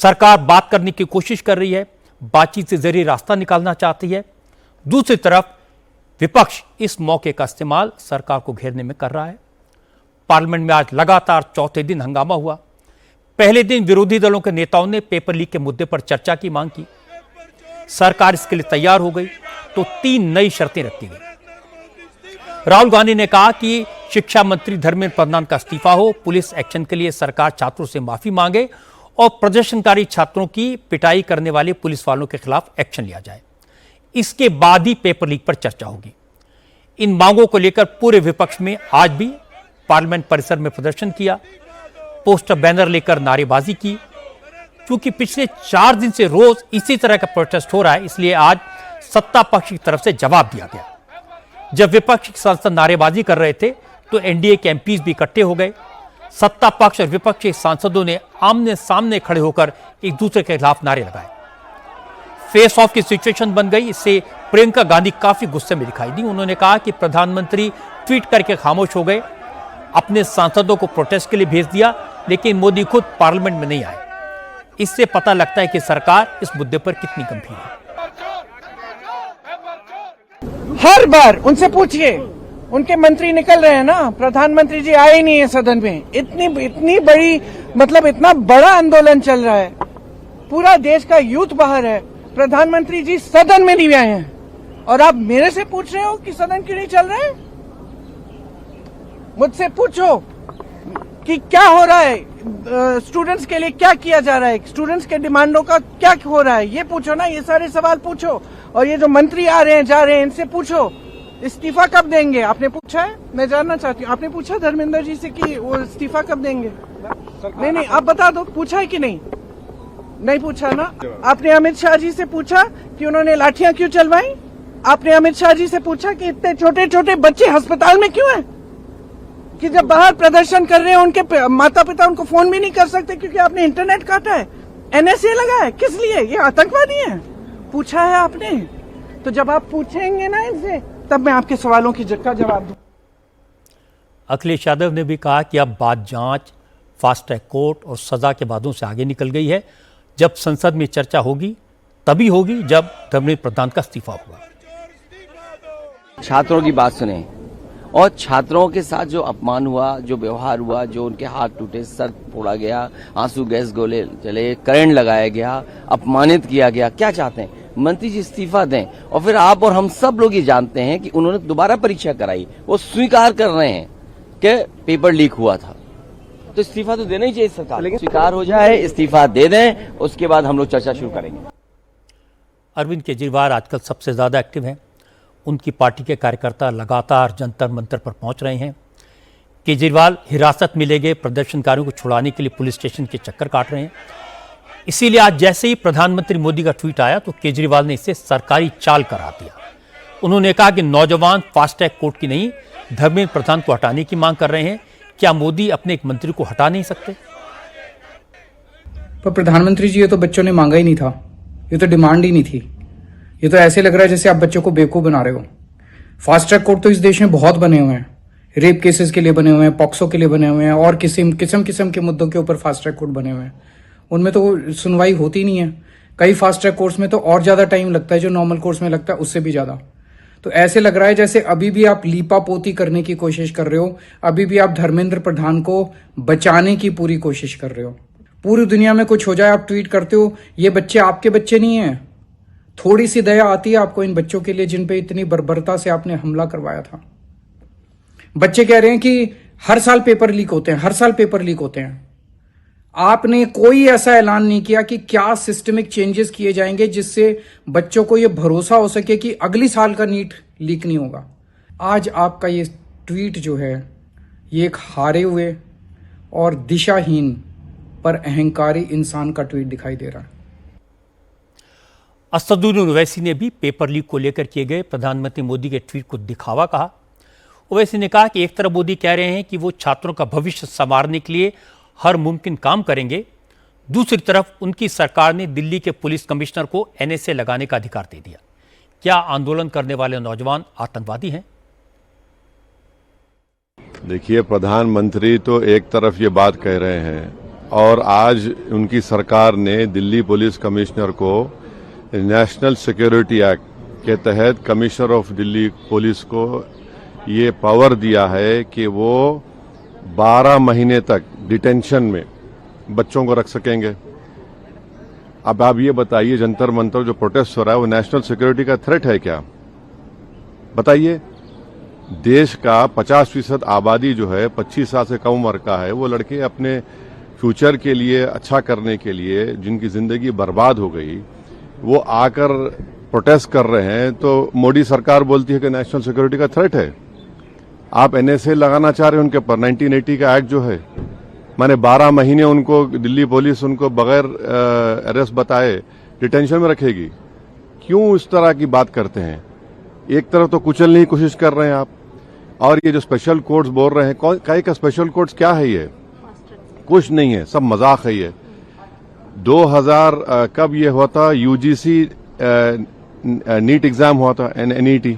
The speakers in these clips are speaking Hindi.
सरकार बात करने की कोशिश कर रही है, बातचीत से जरिए रास्ता निकालना चाहती है। दूसरी तरफ विपक्ष इस मौके का इस्तेमाल सरकार को घेरने में कर रहा है। पार्लियामेंट में आज लगातार चौथे दिन हंगामा हुआ। पहले दिन विरोधी दलों के नेताओं ने पेपर लीक के मुद्दे पर चर्चा की मांग की। सरकार इसके लिए तैयार हो गई तो 3 नई शर्तें रखी गई। राहुल गांधी ने कहा कि शिक्षा मंत्री धर्मेंद्र प्रधान का इस्तीफा हो, पुलिस एक्शन के लिए सरकार छात्रों से माफी मांगे और प्रदर्शनकारी छात्रों की पिटाई करने वाले पुलिस वालों के खिलाफ एक्शन लिया जाए। इसके बाद ही पेपर लीक पर चर्चा होगी। इन मांगों को लेकर पूरे विपक्ष में आज भी पार्लियामेंट परिसर में प्रदर्शन किया, पोस्टर बैनर लेकर नारेबाजी की। क्योंकि पिछले 4 दिन से रोज इसी तरह का प्रोटेस्ट हो रहा है, इसलिए आज सत्ता पक्ष की तरफ से जवाब दिया गया। जब विपक्ष के सांसद नारेबाजी कर रहे थे तो एनडीए के एमपीज भी इकट्ठे हो गए। सत्ता पक्ष और विपक्ष के सांसदों ने आमने सामने खड़े होकर एक दूसरे के खिलाफ नारे लगाए। फेस ऑफ की सिचुएशन बन गई। इससे प्रियंका गांधी काफी गुस्से में दिखाई दी। उन्होंने कहा कि प्रधानमंत्री ट्वीट करके खामोश हो गए, अपने सांसदों को प्रोटेस्ट के लिए भेज दिया, लेकिन मोदी खुद पार्लियामेंट में नहीं आए। इससे पता लगता है कि सरकार इस मुद्दे पर कितनी गंभीर है। हर बार उनसे पूछिए, उनके मंत्री निकल रहे हैं ना, प्रधानमंत्री जी आए ही नहीं है सदन में। इतनी बड़ी मतलब इतना बड़ा आंदोलन चल रहा है, पूरा देश का यूथ बाहर है, प्रधानमंत्री जी सदन में नहीं आए हैं और आप मेरे से पूछ रहे हो कि सदन क्यों नहीं चल रहे हैं? मुझसे पूछो कि क्या हो रहा है, स्टूडेंट्स के लिए क्या किया जा रहा है, स्टूडेंट्स के डिमांडों का क्या हो रहा है, ये पूछो ना। ये सारे सवाल पूछो। और ये जो मंत्री आ रहे हैं जा रहे हैं, इनसे पूछो इस्तीफा कब देंगे। आपने पूछा है? मैं जानना चाहती हूँ, आपने पूछा धर्मेंद्र जी से कि वो इस्तीफा कब देंगे? नहीं, आप बता दो, पूछा है कि नहीं? नहीं पूछा ना। आपने अमित शाह जी से पूछा कि उन्होंने लाठियां क्यों चलवाई? आपने अमित शाह जी से पूछा कि इतने छोटे छोटे बच्चे अस्पताल में क्यों हैं? कि जब बाहर प्रदर्शन कर रहे हैं उनके माता पिता उनको फोन भी नहीं कर सकते क्योंकि आपने इंटरनेट काटा है, एनएसए लगा है। किस लिए? ये आतंकवादी है। पूछा है आपने? तो जब आप पूछेंगे ना इनसे, तब मैं आपके सवालों का जवाब दूं। अखिलेश यादव ने भी कहा कि अब बात जांच, फास्ट ट्रैक कोर्ट और सजा के वादों से आगे निकल गई है। जब संसद में चर्चा होगी तभी होगी जब धर्मेंद्र प्रधान का इस्तीफा होगा। छात्रों की बात सुने और छात्रों के साथ जो अपमान हुआ, जो व्यवहार हुआ, जो उनके हाथ टूटे, सर फोड़ा गया, आंसू गैस गोले चले, करंट लगाया गया, अपमानित किया गया, क्या चाहते हैं? मंत्री जी इस्तीफा दें। और फिर आप और हम सब लोग ये जानते हैं कि उन्होंने दोबारा परीक्षा कराई, वो स्वीकार कर रहे हैं कि पेपर लीक हुआ था, तो इस्तीफा तो देना ही चाहिए सरकार। लेकिन स्वीकार हो जाए, इस्तीफा दे दें, उसके बाद हम लोग चर्चा शुरू करेंगे। अरविंद केजरीवाल आजकल सबसे ज्यादा एक्टिव हैं। उनकी पार्टी के कार्यकर्ता लगातार जंतर मंतर पर पहुंच रहे हैं। केजरीवाल हिरासत में ले गए प्रदर्शनकारियों को छुड़ाने के लिए पुलिस स्टेशन के चक्कर काट रहे हैं। इसीलिए आज जैसे ही प्रधानमंत्री मोदी का ट्वीट आया तो केजरीवाल ने इसे सरकारी चाल करार दिया। उन्होंने कहा कि नौजवान फास्ट ट्रैक कोर्ट की नहीं, धर्मेंद्र प्रधान को हटाने की मांग कर रहे हैं। क्या मोदी अपने एक मंत्री को हटा नहीं सकते? पर प्रधानमंत्री जी, ये तो बच्चों ने मांगा ही नहीं था, ये तो डिमांड ही नहीं थी। ये तो ऐसे लग रहा है जैसे आप बच्चों को बेवकूफ बना रहे हो। फास्ट ट्रैक कोर्ट तो इस देश में बहुत बने हुए हैं, रेप केसेस के लिए बने हुए हैं, पॉक्सो के लिए बने हुए हैं और किस्म के मुद्दों के ऊपर फास्ट ट्रैक कोर्ट बने हुए हैं। उनमें तो सुनवाई होती नहीं है। कई फास्ट ट्रैक कोर्ट्स में तो और ज्यादा टाइम लगता है, जो नॉर्मल कोर्ट्स में लगता है उससे भी ज्यादा। तो ऐसे लग रहा है जैसे अभी भी आप लीपापोती करने की कोशिश कर रहे हो, अभी भी आप धर्मेंद्र प्रधान को बचाने की पूरी कोशिश कर रहे हो। पूरी दुनिया में कुछ हो जाए आप ट्वीट करते हो, ये बच्चे आपके बच्चे नहीं है। थोड़ी सी दया आती है आपको इन बच्चों के लिए जिन पे इतनी बर्बरता से आपने हमला करवाया था। बच्चे कह रहे हैं कि हर साल पेपर लीक होते हैं, हर साल पेपर लीक होते हैं। आपने कोई ऐसा ऐलान नहीं किया कि क्या सिस्टमिक चेंजेस किए जाएंगे जिससे बच्चों को यह भरोसा हो सके कि अगली साल का नीट लीक नहीं होगा। आज आपका ये ट्वीट जो है, ये एक हारे हुए और दिशाहीन पर अहंकारी इंसान का ट्वीट दिखाई दे रहा है। असदुद्दीन ओवैसी ने भी पेपर लीक को लेकर किए गए प्रधानमंत्री मोदी के ट्वीट को दिखावा कहा। ओवैसी ने कहा कि एक तरफ मोदी कह रहे हैं कि वो छात्रों का भविष्य संवारने के लिए हर मुमकिन काम करेंगे, दूसरी तरफ उनकी सरकार ने दिल्ली के पुलिस कमिश्नर को एनएसए लगाने का अधिकार दे दिया। क्या आंदोलन करने वाले नौजवान आतंकवादी हैं? देखिए, प्रधानमंत्री तो एक तरफ ये बात कह रहे हैं और आज उनकी सरकार ने दिल्ली पुलिस कमिश्नर को नेशनल सिक्योरिटी एक्ट के तहत कमिश्नर ऑफ दिल्ली पुलिस को ये पावर दिया है कि वो 12 महीने तक डिटेंशन में बच्चों को रख सकेंगे। अब आप ये बताइए, जंतर मंतर जो प्रोटेस्ट हो रहा है वो नेशनल सिक्योरिटी का थ्रेट है क्या? बताइए। देश का 50% आबादी जो है 25 साल से कम उम्र का है, वो लड़के अपने फ्यूचर के लिए अच्छा करने के लिए जिनकी जिंदगी बर्बाद हो गई, वो आकर प्रोटेस्ट कर रहे हैं, तो मोदी सरकार बोलती है कि नेशनल सिक्योरिटी का थ्रेट है। आप एनएसए लगाना चाह रहे हैं उनके ऊपर, 1980 का एक्ट जो है, माने 12 महीने उनको दिल्ली पुलिस उनको बगैर अरेस्ट बताए डिटेंशन में रखेगी। क्यों इस तरह की बात करते हैं? एक तरफ तो कुचलने की कोशिश कर रहे हैं आप, और ये जो स्पेशल कोर्ट्स बोल रहे हैं, कई का स्पेशल कोर्ट्स क्या है? ये कुछ नहीं है, सब मजाक है ये। 2000 कब ये हुआ था? यूजीसी नीट एग्जाम हुआ था, एनईटी,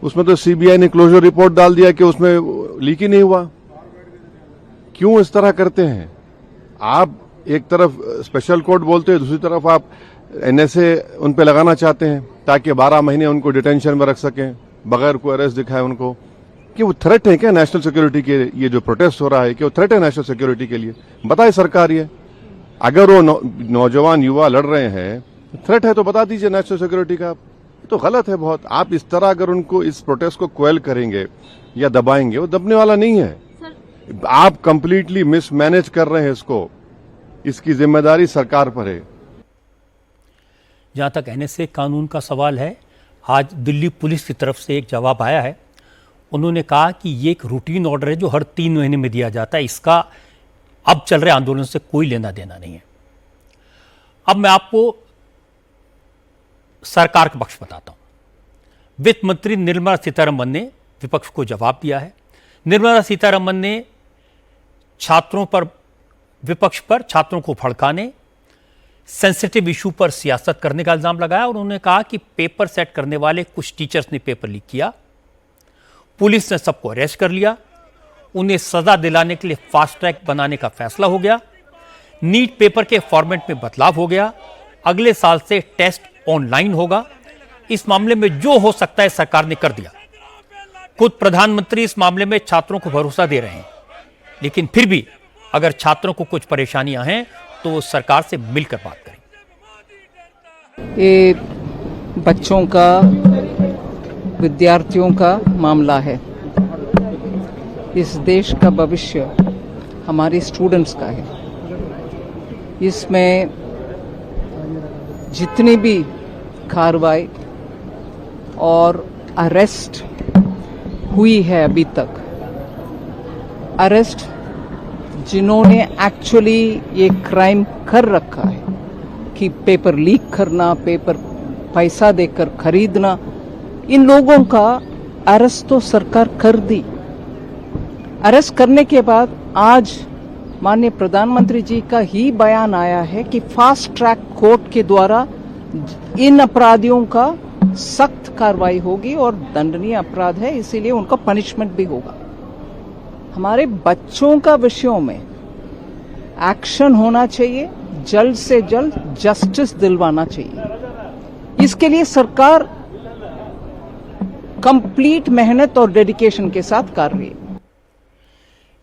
उसमें तो सीबीआई ने क्लोजर रिपोर्ट डाल दिया कि उसमें लीक ही नहीं हुआ। क्यों इस तरह करते हैं आप? एक तरफ स्पेशल कोर्ट बोलते हैं, दूसरी तरफ आप एनएसए उन पे लगाना चाहते हैं ताकि 12 महीने उनको डिटेंशन में रख सकें बगैर कोई अरेस्ट दिखाए उनको। कि वो थ्रेट है क्या नेशनल सिक्योरिटी के? ये जो प्रोटेस्ट हो रहा है कि वो थ्रेट है नेशनल सिक्योरिटी के लिए? बताए सरकार ये। अगर वो नौजवान युवा लड़ रहे हैं, थ्रेट है तो बता दीजिए नेशनल सिक्योरिटी का। तो गलत है बहुत। आप इस तरह अगर उनको इस प्रोटेस्ट को क्वेल करेंगे या दबाएंगे, वो दबने वाला नहीं है। आप कंप्लीटली मिसमैनेज कर रहे हैं इसको। इसकी जिम्मेदारी सरकार पर है। जहां तक एनएसए कानून का सवाल है, आज दिल्ली पुलिस की तरफ से एक जवाब आया है। उन्होंने कहा कि ये एक रूटीन ऑर्डर है जो हर 3 महीने में दिया जाता है, इसका अब चल रहे आंदोलन से कोई लेना देना नहीं है। अब मैं आपको सरकार का पक्ष बताता हूं। वित्त मंत्री निर्मला सीतारमण ने विपक्ष को जवाब दिया है। निर्मला सीतारमण ने विपक्ष पर छात्रों को भड़काने, सेंसिटिव इशू पर सियासत करने का इल्जाम लगाया और उन्होंने कहा कि पेपर सेट करने वाले कुछ टीचर्स ने पेपर लीक किया, पुलिस ने सबको अरेस्ट कर लिया, उन्हें सजा दिलाने के लिए फास्ट ट्रैक बनाने का फैसला हो गया, नीट पेपर के फॉर्मेट में बदलाव हो गया, अगले साल से टेस्ट ऑनलाइन होगा। इस मामले में जो हो सकता है सरकार ने कर दिया। खुद प्रधानमंत्री इस मामले में छात्रों को भरोसा दे रहे हैं, लेकिन फिर भी अगर छात्रों को कुछ परेशानियां हैं तो सरकार से मिलकर बात करें। ये बच्चों का, विद्यार्थियों का मामला है। इस देश का भविष्य हमारे स्टूडेंट्स का है। इसमें जितनी भी कार्रवाई और अरेस्ट हुई है अभी तक, अरेस्ट जिन्होंने एक्चुअली ये क्राइम कर रखा है कि पेपर लीक करना, पेपर पैसा देकर खरीदना, इन लोगों का अरेस्ट तो सरकार कर दी। अरेस्ट करने के बाद आज माननीय प्रधानमंत्री जी का ही बयान आया है कि फास्ट ट्रैक कोर्ट के द्वारा इन अपराधियों का सख्त कार्रवाई होगी और दंडनीय अपराध है, इसीलिए उनका पनिशमेंट भी होगा। हमारे बच्चों का विषयों में एक्शन होना चाहिए, जल्द से जल्द जस्टिस दिलवाना चाहिए। इसके लिए सरकार कंप्लीट मेहनत और डेडिकेशन के साथ कर रही है।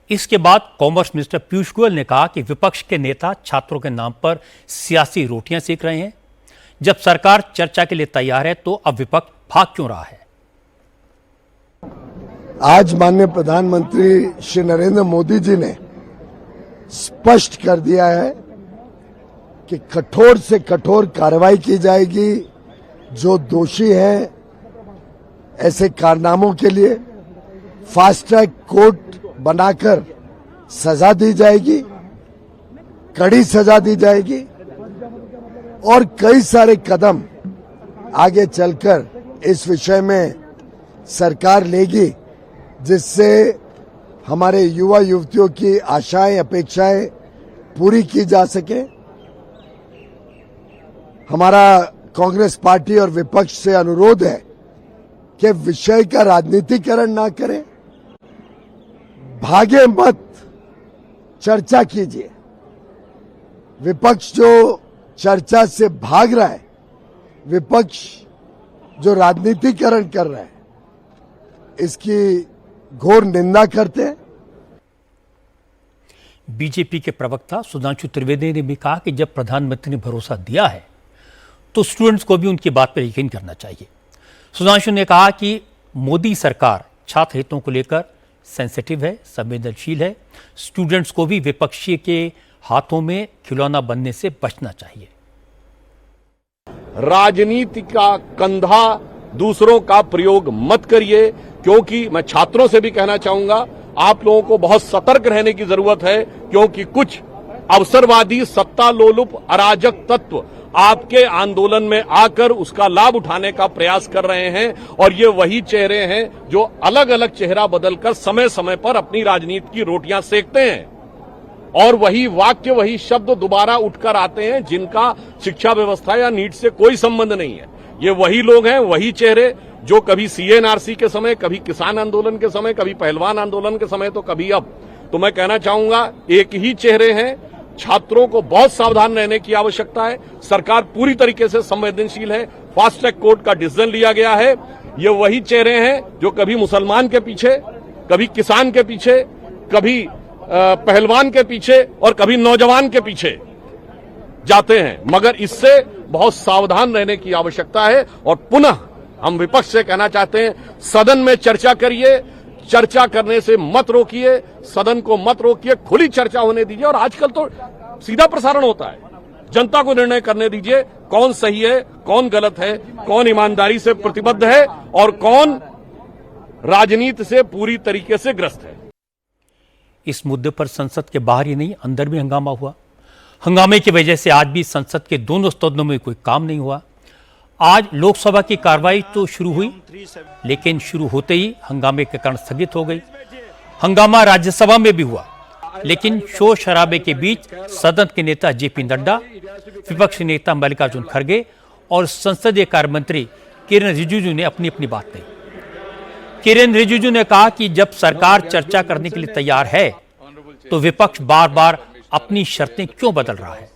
इसके बाद कॉमर्स मिनिस्टर पीयूष गोयल ने कहा कि विपक्ष के नेता छात्रों के नाम पर सियासी रोटियां सेक रहे हैं। जब सरकार चर्चा के लिए तैयार है तो अब विपक्ष भाग क्यों रहा है? आज माननीय प्रधानमंत्री श्री नरेंद्र मोदी जी ने स्पष्ट कर दिया है कि कठोर से कठोर कार्रवाई की जाएगी। जो दोषी हैं ऐसे कारनामों के लिए फास्ट ट्रैक कोर्ट बनाकर सजा दी जाएगी, कड़ी सजा दी जाएगी और कई सारे कदम आगे चलकर इस विषय में सरकार लेगी, जिससे हमारे युवा युवतियों की आशाएं, अपेक्षाएं पूरी की जा सके। हमारा कांग्रेस पार्टी और विपक्ष से अनुरोध है कि विषय का राजनीतिकरण ना करें, भागे मत, चर्चा कीजिए। विपक्ष जो चर्चा से भाग रहा है, विपक्ष जो राजनीतिकरण कर रहा है, इसकी घोर निंदा करते हैं। बीजेपी के प्रवक्ता सुधांशु त्रिवेदी ने भी कहा कि जब प्रधानमंत्री ने भरोसा दिया है तो स्टूडेंट्स को भी उनकी बात पर यकीन करना चाहिए। सुधांशु ने कहा कि मोदी सरकार छात्र हितों को लेकर सेंसिटिव है, संवेदनशील है। स्टूडेंट्स को भी विपक्षी के हाथों में खिलौना बनने से बचना चाहिए। राजनीति का कंधा दूसरों का प्रयोग मत करिए, क्योंकि मैं छात्रों से भी कहना चाहूंगा, आप लोगों को बहुत सतर्क रहने की जरूरत है, क्योंकि कुछ अवसरवादी सत्ता लोलुप अराजक तत्व आपके आंदोलन में आकर उसका लाभ उठाने का प्रयास कर रहे हैं। और ये वही चेहरे हैं जो अलग अलग चेहरा बदलकर समय समय पर अपनी राजनीति की रोटियां सेकते हैं, और वही वाक्य वही शब्द दोबारा उठकर आते हैं जिनका शिक्षा व्यवस्था या नीट से कोई संबंध नहीं है। ये वही लोग हैं, वही चेहरे जो कभी सीएनआरसी के समय, कभी किसान आंदोलन के समय, कभी पहलवान आंदोलन के समय, तो कभी अब। तो मैं कहना चाहूंगा, एक ही चेहरे हैं। छात्रों को बहुत सावधान रहने की आवश्यकता है। सरकार पूरी तरीके से संवेदनशील है। फास्ट ट्रैक कोर्ट का डिसीजन लिया गया है। ये वही चेहरे हैं जो कभी मुसलमान के पीछे, कभी किसान के पीछे, कभी पहलवान के पीछे और कभी नौजवान के पीछे जाते हैं। मगर इससे बहुत सावधान रहने की आवश्यकता है। और पुनः हम विपक्ष से कहना चाहते हैं, सदन में चर्चा करिए, चर्चा करने से मत रोकिए, सदन को मत रोकिए, खुली चर्चा होने दीजिए। और आजकल तो सीधा प्रसारण होता है, जनता को निर्णय करने दीजिए कौन सही है, कौन गलत है, कौन ईमानदारी से प्रतिबद्ध है और कौन राजनीति से पूरी तरीके से ग्रस्त है। इस मुद्दे पर संसद के बाहर ही नहीं, अंदर भी हंगामा हुआ। हंगामे की वजह से आज भी संसद के दोनों सदनों में कोई काम नहीं हुआ। आज लोकसभा की कार्रवाई तो शुरू हुई, लेकिन शुरू होते ही हंगामे के कारण स्थगित हो गई। हंगामा राज्यसभा में भी हुआ, लेकिन शोर शराबे के बीच सदन के नेता जेपी नड्डा, विपक्ष नेता मल्लिकार्जुन खड़गे और संसदीय कार्य मंत्री किरेन रिजिजू ने अपनी अपनी बात कही। किरेन रिजिजू ने कहा कि जब सरकार चर्चा करने के लिए तैयार है तो विपक्ष बार बार अपनी शर्तें क्यों बदल रहा है।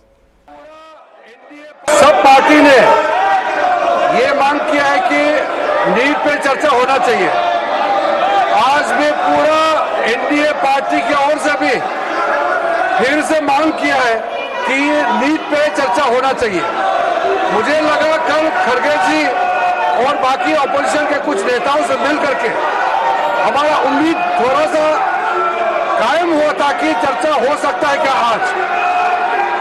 सब पार्टी ने ये मांग किया है कि नीट पे चर्चा होना चाहिए। आज भी पूरा एनडीए पार्टी की ओर से भी फिर से मांग किया है कि नीट पे चर्चा होना चाहिए। मुझे लगा कल खड़गे जी और बाकी ऑपोजिशन के कुछ नेताओं से मिल करके हमारा उम्मीद थोड़ा सा कायम हुआ था कि चर्चा हो सकता है क्या आज।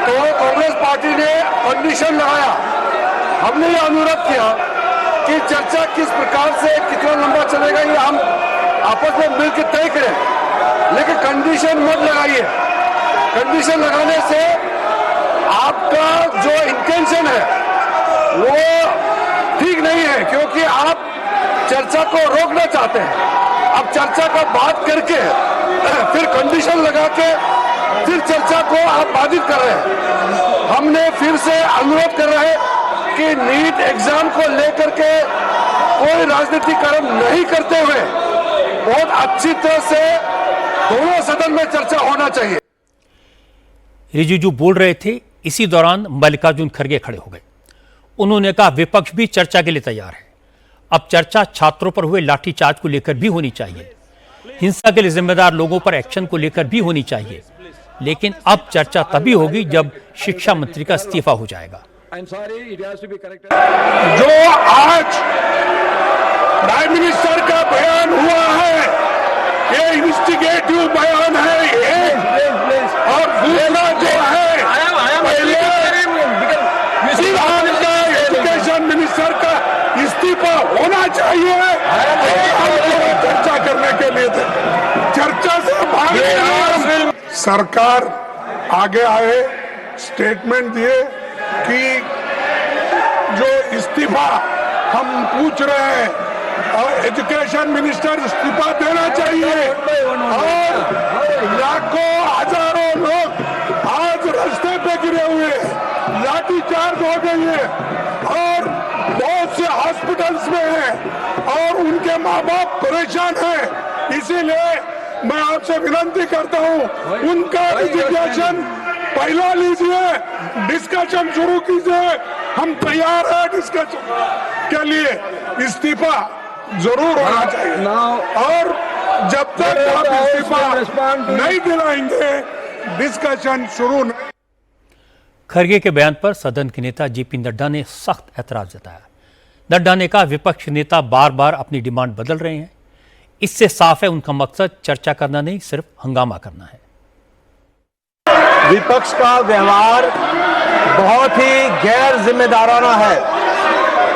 तो कांग्रेस पार्टी ने कंडीशन लगाया, हमने ये अनुरोध किया कि चर्चा किस प्रकार से कितना लंबा चलेगा ये हम आपस में मिलकर तय करें, लेकिन कंडीशन मत लगाइए। कंडीशन लगाने से आपका जो इंटेंशन है वो ठीक नहीं है, क्योंकि आप चर्चा को रोकना चाहते हैं। अब चर्चा का बात करके फिर कंडीशन लगा के फिर चर्चा को आप बाधित कर रहे हैं। हमने फिर से अनुरोध कर रहे हैं कि नीट एग्जाम को लेकर के कोई राजनीतिकरण नहीं करते हुए बहुत अच्छी तरह से दोनों सदन में चर्चा होना चाहिए। रिजिजू बोल रहे थे, इसी दौरान मल्लिकार्जुन खड़गे खड़े हो गए। उन्होंने कहा विपक्ष भी चर्चा के लिए तैयार है। अब चर्चा छात्रों पर हुए लाठीचार्ज को लेकर भी होनी चाहिए, हिंसा के लिए जिम्मेदार लोगों पर एक्शन को लेकर भी होनी चाहिए, लेकिन अब चर्चा तभी होगी जब शिक्षा मंत्री का इस्तीफा हो जाएगा। जो आज प्राइम मिनिस्टर का बयान हुआ है ये इन्वेस्टिगेटिव बयान है ये, और दूसरा जो है पहले एजुकेशन मिनिस्टर का इस्तीफा होना चाहिए। चर्चा करने के लिए चर्चा से भाग सरकार आगे आए, स्टेटमेंट दिए कि जो इस्तीफा हम पूछ रहे हैं और एजुकेशन मिनिस्टर इस्तीफा देना चाहिए। और लाखों हजारों लोग आज रास्ते पे गिरे हुए, लाठीचार्ज हो गई है और बहुत से हॉस्पिटल्स में हैं और उनके माँ बाप परेशान हैं। इसीलिए मैं आपसे विनती करता हूं उनका रिजिग्नेशन पहला लीजिए, डिस्कशन शुरू कीजिए, हम तैयार हैं डिस्कशन के लिए। इस्तीफा जरूर होना चाहिए और जब तक आप इस्तीफा नहीं दिलाएंगे डिस्कशन शुरू नहीं। खरगे के बयान पर सदन के नेता जेपी नड्डा ने सख्त ऐतराज जताया। नड्डा ने कहा विपक्ष नेता बार बार अपनी डिमांड बदल रहे हैं, इससे साफ है उनका मकसद चर्चा करना नहीं, सिर्फ हंगामा करना है। विपक्ष का व्यवहार बहुत ही गैर जिम्मेदाराना है,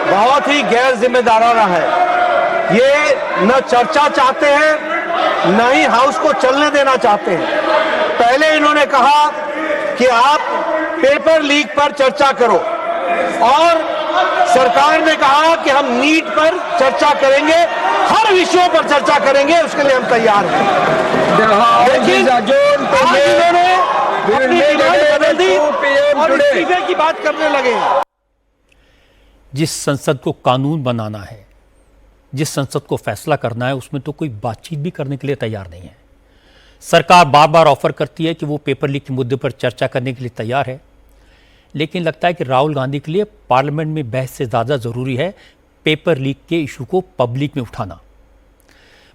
बहुत ही गैर जिम्मेदाराना है। ये न चर्चा चाहते हैं न ही हाउस को चलने देना चाहते हैं। पहले इन्होंने कहा कि आप पेपर लीक पर चर्चा करो और सरकार ने कहा कि हम नीट पर चर्चा करेंगे, हर विषयों पर चर्चा करेंगे, उसके लिए हम तैयार हैं। लेकिन आज इन्होंने अपनी डिमांड बदल दी और इस्तीफे की बात करने लगे। जिस संसद को कानून बनाना है, जिस संसद को फैसला करना है, उसमें तो कोई बातचीत भी करने के लिए तैयार नहीं है। सरकार बार बार ऑफर करती है कि वो पेपर लीक के मुद्दे पर चर्चा करने के लिए तैयार है, लेकिन लगता है कि राहुल गांधी के लिए पार्लियामेंट में बहस से ज़्यादा ज़रूरी है पेपर लीक के इशू को पब्लिक में उठाना।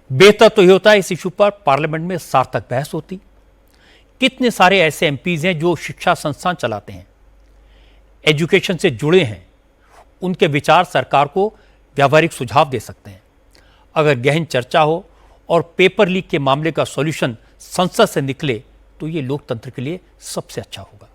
बेहतर तो ये होता है इस इशू पर पार्लियामेंट में सार्थक बहस होती। कितने सारे ऐसे एमपीज हैं जो शिक्षा संस्थान चलाते हैं, एजुकेशन से जुड़े हैं, उनके विचार सरकार को व्यावहारिक सुझाव दे सकते हैं। अगर गहन चर्चा हो और पेपर लीक के मामले का सॉल्यूशन संसद से निकले तो ये लोकतंत्र के लिए सबसे अच्छा होगा।